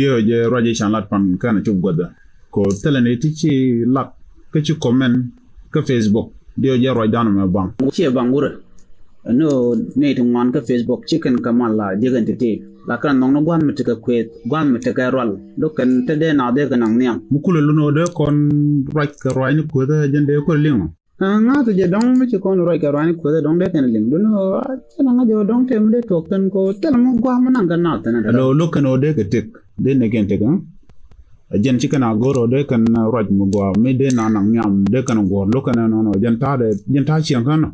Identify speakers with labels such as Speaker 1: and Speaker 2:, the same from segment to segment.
Speaker 1: Yo je roje chan lat pan kana chub goda ko telene tichi lak ke chu comment ke Facebook dio je roj dan me bang
Speaker 2: Chia bangura no ne to ngon ka Facebook chicken kamala jegan tete la kan nong no gwan mete ka kwet gwan mete ka rol do kan te de na de kan nyam
Speaker 1: mukule luno de kon roj ka roj ni ko da jende ko lingo
Speaker 2: nga to je dong me kon roi ka rani ko de dong de kan ling do no na nga jo dong te me de to kan ko tel mo gwa man kan na tan da
Speaker 1: lo kano de ke tek de ne gen tek jen chikana goro de kan roj mu gwa me de na nang nyam de kan go lo kana no jen ta chiang kana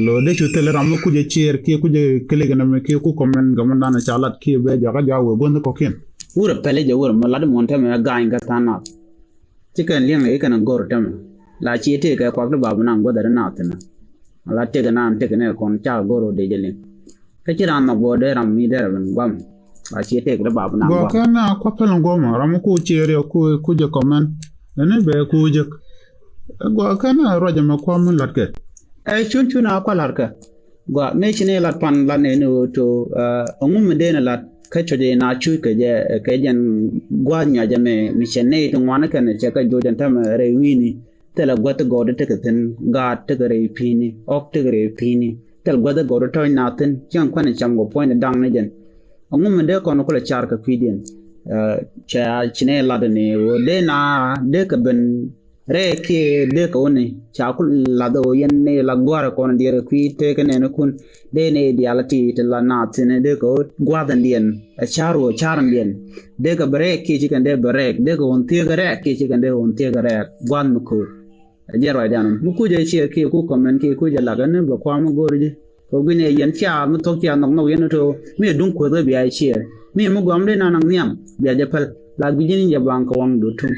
Speaker 1: lo de chu tele ram ku je chier ki ku je kele gana me ki ku comment gaman na chalat ki be jaga jawo gon ko ken
Speaker 2: ura pele je ura malad mon te me ga inga tan chicken ling e kan goro tam la chi te ka kwa da babu nan goda na tan la te ga nan te ne kon cha goro de je ling ka chi ran ma bo de ram mi de ran gwam la chi te ga babu nan
Speaker 1: go kana kwa pele ngoma ram ku chier ku je comment ne be ku je go kana roja ma kwa mun lat ke
Speaker 2: chun na kwa larka gwa me chine lat pan la ne no to ngum me de na lat ka choje na chu ka jan gwa nya ja me mi chene to ngwana ka ne cha ka jo jan tam re wini tela gwa to go de te ten ga te re pini ok te re pini tel gwa de go to na ten chang kwa ne cham go point dang ne jan ngum me de ko no ko la char ka kwidien cha chine la de ne wo de na de ka ben re ke de ko ne cha ku la do yen ne la gwara ko ne dire kwi te ke ne kun de ne dialati te la na tene de ko gwa dan dien a charo charan dien de ka bre ke ji kan de bre de ko on te ga re ke ji kan de on te ga re gwan mu ko je ro dan mu ku je che ke ku comment ke ku je la ga ne ba kwa mu go ri ko bi ne yen cha mu to cha nong no yen to me dun ko do bi ai che me mu gwam de na nang niam bi ja pal la bi jin ja bang ko wang do tum